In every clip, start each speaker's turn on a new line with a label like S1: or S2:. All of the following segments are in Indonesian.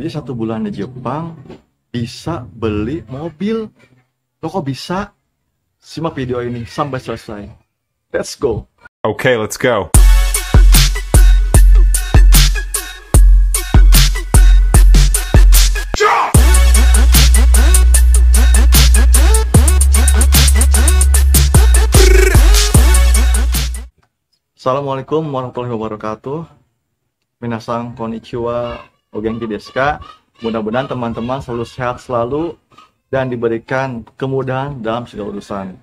S1: kerja 1 bulan di Jepang bisa beli mobil. Lo kok bisa? Simak video ini sampai selesai. Let's go.
S2: Okay, let's go.
S1: Assalamualaikum warahmatullahi wabarakatuh. Minasang konnichiwa, o genki desu ka? Mudah-mudahan teman-teman selalu sehat selalu dan diberikan kemudahan dalam segala urusan.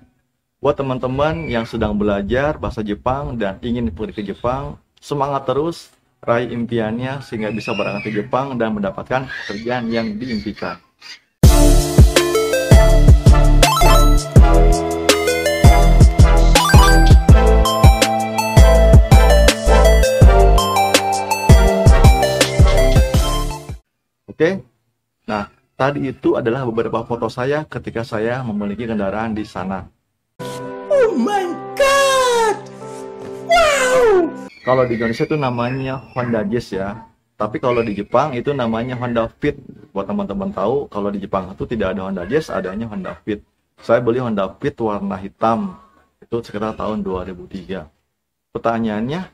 S1: Buat teman-teman yang sedang belajar bahasa Jepang dan ingin pergi ke Jepang, semangat terus, raih impiannya sehingga bisa berangkat ke Jepang dan mendapatkan pekerjaan yang diimpikan. Oke, nah tadi itu adalah beberapa foto saya ketika saya memiliki kendaraan di sana.
S3: Oh my god! Wow!
S1: Kalau di Indonesia itu namanya Honda Jazz ya, tapi kalau di Jepang itu namanya Honda Fit. Buat teman-teman tahu, kalau di Jepang itu tidak ada Honda Jazz, adanya Honda Fit. Saya beli Honda Fit warna hitam, itu sekitar tahun 2003. Pertanyaannya,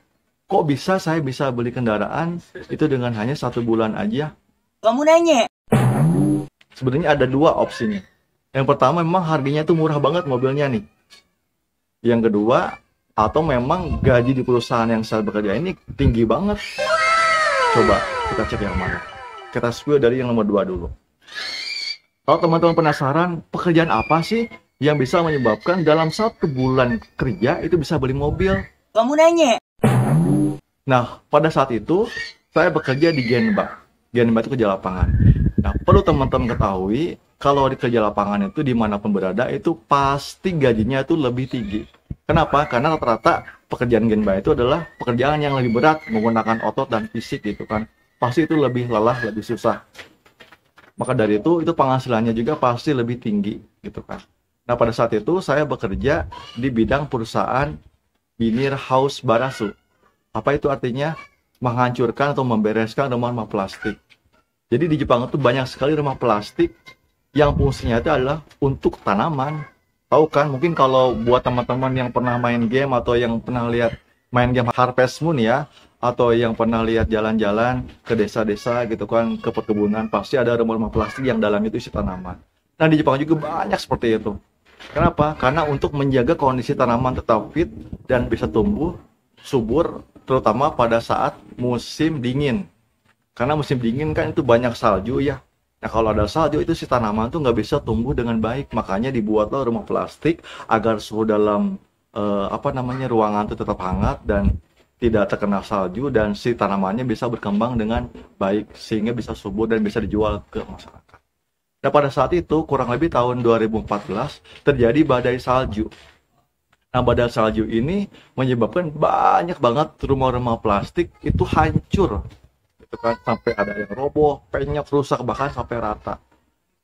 S1: kok bisa saya bisa beli kendaraan itu dengan hanya 1 bulan aja?
S3: Kamu nanya?
S1: Sebenarnya ada 2 opsinya. Yang pertama memang harganya itu murah banget mobilnya nih. Yang kedua, atau memang gaji di perusahaan yang saya bekerja ini tinggi banget. Coba kita cek yang mana. Kita spill dari yang nomor 2 dulu. Kalau teman-teman penasaran, pekerjaan apa sih yang bisa menyebabkan dalam 1 bulan kerja itu bisa beli mobil?
S3: Kamu nanya?
S1: Nah, pada saat itu saya bekerja di Genba. Genba itu kerja lapangan. Nah, perlu teman-teman ketahui, kalau di kerja lapangan itu dimanapun berada, itu pasti gajinya itu lebih tinggi. Kenapa? Karena rata-rata pekerjaan Genba itu adalah pekerjaan yang lebih berat, menggunakan otot dan fisik gitu kan. Pasti itu lebih lelah, lebih susah. Maka dari itu penghasilannya juga pasti lebih tinggi gitu kan. Nah, pada saat itu saya bekerja di bidang perusahaan Binir House Barasu. Apa itu artinya? Menghancurkan atau membereskan rumah-rumah plastik. Jadi di Jepang itu banyak sekali rumah plastik yang fungsinya itu adalah untuk tanaman. Tahu kan, mungkin kalau buat teman-teman yang pernah main game atau yang pernah lihat main game Harvest Moon ya, atau yang pernah lihat jalan-jalan ke desa-desa gitu kan, ke perkebunan, pasti ada rumah-rumah plastik yang dalamnya itu isi tanaman. Nah, di Jepang juga banyak seperti itu. Kenapa? Karena untuk menjaga kondisi tanaman tetap fit dan bisa tumbuh subur, terutama pada saat musim dingin. Karena musim dingin kan itu banyak salju ya. Nah, kalau ada salju itu si tanaman tuh nggak bisa tumbuh dengan baik. Makanya dibuatlah rumah plastik agar suhu dalam ruangan itu tetap hangat dan tidak terkena salju, dan si tanamannya bisa berkembang dengan baik sehingga bisa subur dan bisa dijual ke masyarakat. Nah, pada saat itu kurang lebih tahun 2014 terjadi badai salju. Nah, badai salju ini menyebabkan banyak banget rumah-rumah plastik itu hancur. Itu kan sampai ada yang roboh, penyok, rusak, bahkan sampai rata.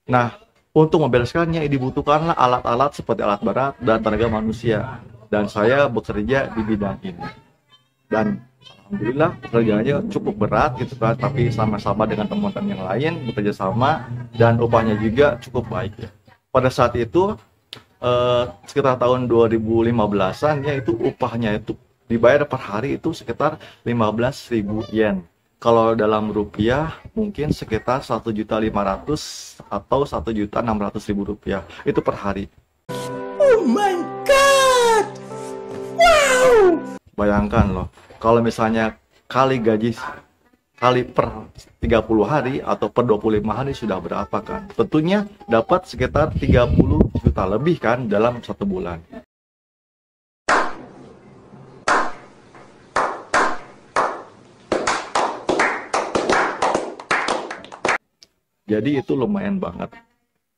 S1: Nah, untuk membereskannya dibutuhkanlah alat-alat seperti alat berat dan tenaga manusia. Dan saya bekerja di bidang ini. Dan alhamdulillah pekerjaannya cukup berat gitu kan, tapi sama-sama dengan teman-teman yang lain bekerja sama dan upahnya juga cukup baik ya. Pada saat itu sekitar tahun 2015-an ya, itu upahnya itu dibayar per hari itu sekitar 15.000 yen. Kalau dalam rupiah mungkin sekitar 1.500.000 atau 1.600.000 rupiah itu per hari.
S3: Oh my god! Wow!
S1: Bayangkan loh, kalau misalnya kali gaji kali per 30 hari atau per 25 hari sudah berapa kan? Tentunya dapat sekitar 30 juta lebih kan dalam 1 bulan. Jadi itu lumayan banget.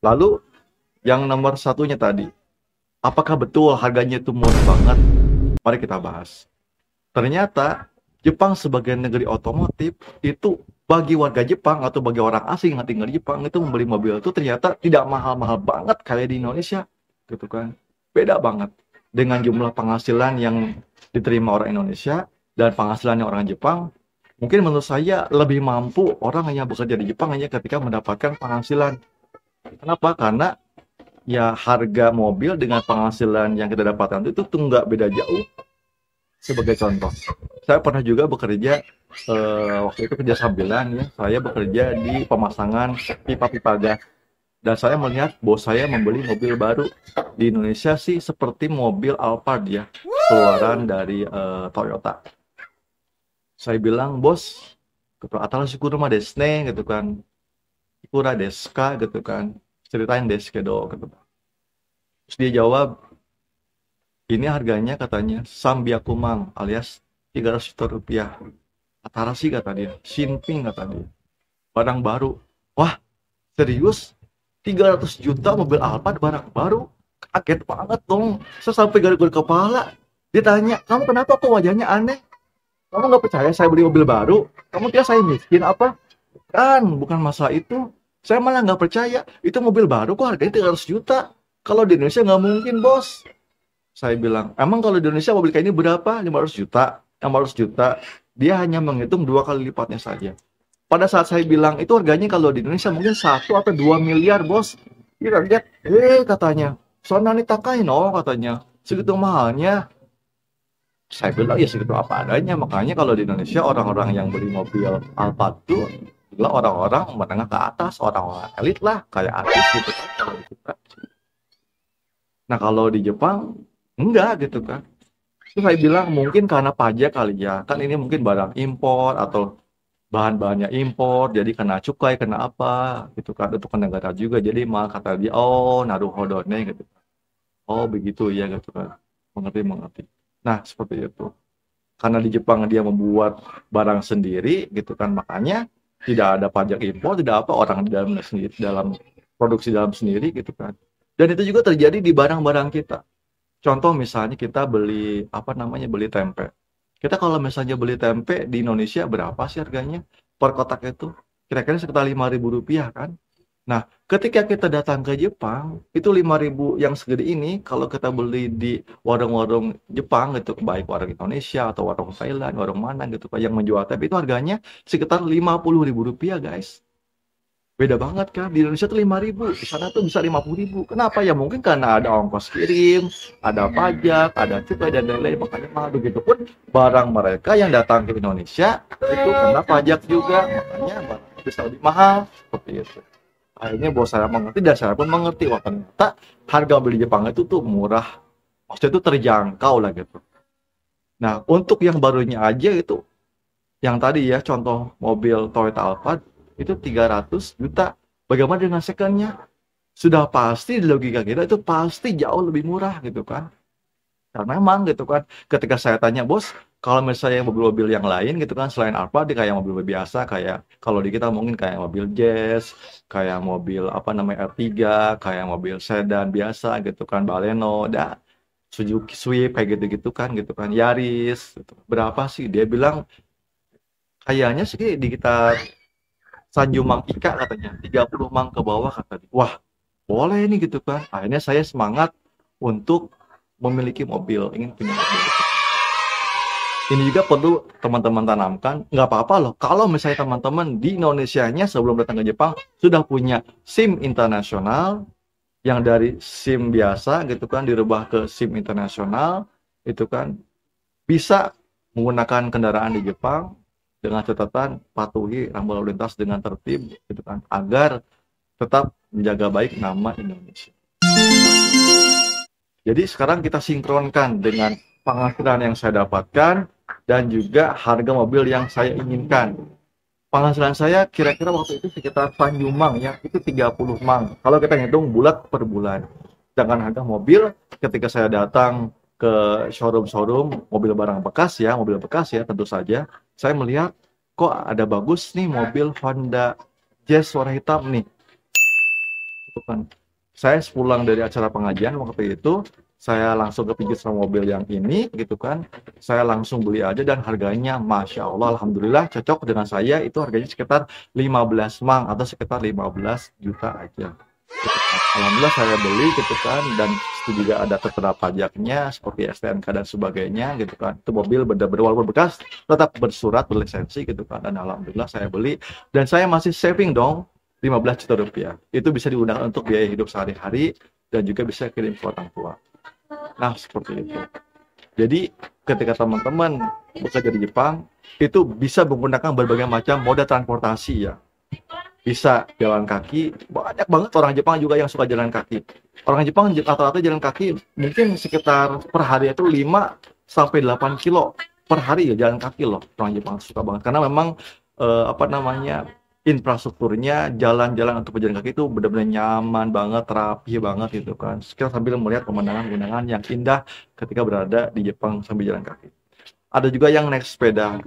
S1: Lalu yang nomor satunya tadi, apakah betul harganya itu murah banget? Mari kita bahas. Ternyata Jepang sebagai negeri otomotif itu bagi warga Jepang atau bagi orang asing yang tinggal di Jepang itu membeli mobil itu ternyata tidak mahal-mahal banget kayak di Indonesia gitu kan. Beda banget dengan jumlah penghasilan yang diterima orang Indonesia dan penghasilannya orang Jepang. Mungkin menurut saya lebih mampu orang yang bekerja di Jepang hanya ketika mendapatkan penghasilan. Kenapa? Karena ya harga mobil dengan penghasilan yang kita dapatkan itu tuh nggak beda jauh. Sebagai contoh, saya pernah juga bekerja waktu itu kerja sambilan ya. Saya bekerja di pemasangan pipa-pipa gas dan saya melihat bos saya membeli mobil baru di Indonesia sih seperti mobil Alphard ya, keluaran dari Toyota. Saya bilang, bos, atau syukur rumah desne gitu kan, ikura deska gitu kan, ceritain deske do gitu. Terus dia jawab, ini harganya katanya Sambiakumang alias 300 juta rupiah. Atarasi kata dia, Shinping kata dia. Barang baru. Wah, serius? 300 juta mobil Alphard barang baru? Kaget banget dong. Saya sampai garuk-garuk kepala. Dia tanya, kamu kenapa kok wajahnya aneh? Kamu nggak percaya saya beli mobil baru? Kamu kira saya miskin apa? Kan, bukan masalah itu. Saya malah nggak percaya. Itu mobil baru kok harganya 300 juta. Kalau di Indonesia nggak mungkin, bos. Saya bilang, emang kalau di Indonesia mobil kayak ini berapa? 500 juta. 500 juta. Dia hanya menghitung 2 kali lipatnya saja. Pada saat saya bilang, itu harganya kalau di Indonesia mungkin 1 atau 2 miliar, bos. Dia lihat, katanya. Sonani takai no, katanya. Segitu mahalnya. Saya bilang, ya segitu apa adanya. Makanya kalau di Indonesia, orang-orang yang beli mobil Alphard itu adalah orang-orang menengah ke atas. Orang-orang elit lah, kayak artis gitu kan. Kalau di kita. Nah, kalau di Jepang, enggak gitu kan. Terus saya bilang mungkin karena pajak kali ya. Kan ini mungkin barang impor atau bahan-bahannya impor. Jadi kena cukai, kena apa gitu kan. Untuk ke negara juga. Jadi malah kata dia, oh naruhodone gitu. Oh begitu ya gitu kan. Mengerti. Nah seperti itu. Karena di Jepang dia membuat barang sendiri gitu kan. Makanya tidak ada pajak impor, tidak apa. Orang di dalam sendiri, dalam produksi dalam sendiri gitu kan. Dan itu juga terjadi di barang-barang kita. Contoh misalnya kita beli beli tempe. Kita kalau misalnya beli tempe di Indonesia berapa sih harganya per kotak itu? Kira-kira sekitar 5.000 rupiah kan? Nah, ketika kita datang ke Jepang, itu 5.000 yang segede ini kalau kita beli di warung-warung Jepang gitu, baik warung Indonesia atau warung Thailand, warung mana gitu Pak yang menjual tempe itu harganya sekitar 50.000 rupiah, guys. Beda banget kan, di Indonesia tuh 5.000, di sana tuh bisa 50.000. Kenapa ya? Mungkin karena ada ongkos kirim, ada pajak, ada cukai dan lain-lain, makanya mahal. Begitupun barang mereka yang datang ke Indonesia itu kena pajak juga, makanya barang bisa lebih mahal seperti itu. Akhirnya bos saya mengerti dan saya pun mengerti, wah ternyata harga beli Jepang itu tuh murah, maksudnya itu terjangkau lah gitu. Nah untuk yang barunya aja itu, yang tadi ya contoh mobil Toyota Alphard itu 300 juta. Bagaimana dengan secondnya? Sudah pasti di logika kita itu pasti jauh lebih murah gitu kan. Karena memang gitu kan, ketika saya tanya bos, kalau misalnya mobil-mobil yang lain gitu kan, selain Alphard, kayak mobil-mobil biasa, kayak kalau di kita mungkin kayak mobil Jazz, kayak mobil R3, kayak mobil sedan biasa gitu kan, Baleno, Suzuki Swift kayak gitu-gitu kan, Yaris, gitu. Berapa sih? Dia bilang kayaknya sih di kita Sanju Mang Ika katanya 30 mang ke bawah kata dia. Wah boleh nih gitu kan. Akhirnya saya semangat untuk memiliki mobil, ingin punya mobil. Ini juga perlu teman-teman tanamkan, nggak apa-apa loh kalau misalnya teman-teman di Indonesianya sebelum datang ke Jepang sudah punya SIM internasional, yang dari SIM biasa gitu kan dirubah ke SIM internasional, itu kan bisa menggunakan kendaraan di Jepang dengan catatan patuhi rambu lalu lintas dengan tertib gitu kan, agar tetap menjaga baik nama Indonesia. Jadi sekarang kita sinkronkan dengan penghasilan yang saya dapatkan dan juga harga mobil yang saya inginkan. Penghasilan saya kira-kira waktu itu sekitar Sanjumang ya, itu 30 mang. Kalau kita hitung bulat per bulan. Sedangkan harga mobil ketika saya datang ke showroom mobil barang bekas ya, mobil bekas ya tentu saja, saya melihat kok ada bagus nih mobil Honda Jazz warna hitam nih. Itu kan. Saya pulang dari acara pengajian waktu itu, saya langsung kepincut sama mobil yang ini gitu kan. Saya langsung beli aja dan harganya Masya Allah, Alhamdulillah cocok dengan saya, itu harganya sekitar 15 mang atau sekitar 15 juta aja. Gitu kan. Alhamdulillah saya beli gitu kan, dan itu juga ada tertera pajaknya seperti STNK dan sebagainya gitu kan. Itu mobil benar-benar walaupun bekas tetap bersurat berlisensi gitu kan, dan alhamdulillah saya beli dan saya masih saving dong 15 juta rupiah. Itu bisa digunakan untuk biaya hidup sehari-hari dan juga bisa kirim ke orang tua. Nah, seperti itu. Jadi ketika teman-teman bekerja di Jepang itu bisa menggunakan berbagai macam moda transportasi ya. Bisa jalan kaki, banyak banget orang Jepang juga yang suka jalan kaki. Orang Jepang rata-rata jalan kaki mungkin sekitar per hari itu 5 sampai 8 kilo per hari ya, jalan kaki loh. Orang Jepang suka banget karena memang apa namanya, infrastrukturnya, jalan-jalan untuk berjalan kaki itu benar-benar nyaman banget, rapi banget gitu kan. Kita sambil melihat pemandangan-pemandangan yang indah ketika berada di Jepang sambil jalan kaki. Ada juga yang naik sepeda.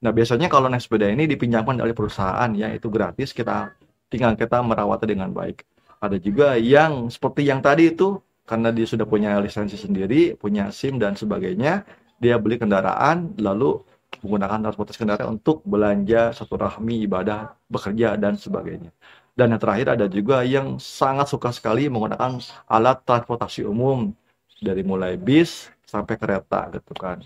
S1: Nah, biasanya kalau naik sepeda ini dipinjamkan dari perusahaan ya, itu gratis, tinggal kita merawatnya dengan baik. Ada juga yang seperti yang tadi itu, karena dia sudah punya lisensi sendiri, punya SIM dan sebagainya, dia beli kendaraan lalu menggunakan transportasi kendaraan untuk belanja silaturahmi, ibadah, bekerja dan sebagainya. Dan yang terakhir ada juga yang sangat suka sekali menggunakan alat transportasi umum dari mulai bis sampai kereta gitu kan.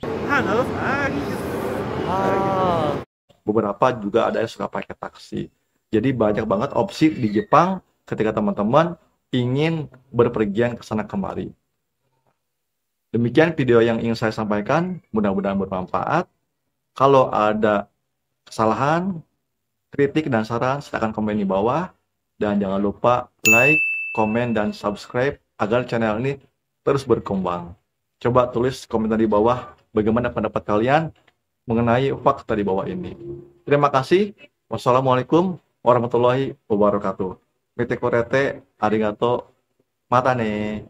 S1: Beberapa juga ada yang suka pakai taksi. Jadi banyak banget opsi di Jepang ketika teman-teman ingin berpergian ke sana kemari. Demikian video yang ingin saya sampaikan, mudah-mudahan bermanfaat. Kalau ada kesalahan, kritik dan saran, silakan komen di bawah. Dan jangan lupa like, komen, dan subscribe agar channel ini terus berkembang. Coba tulis komentar di bawah bagaimana pendapat kalian mengenai fakta di bawah ini. Terima kasih. Wassalamualaikum warahmatullahi wabarakatuh. Mite korete, arigato, mata ne.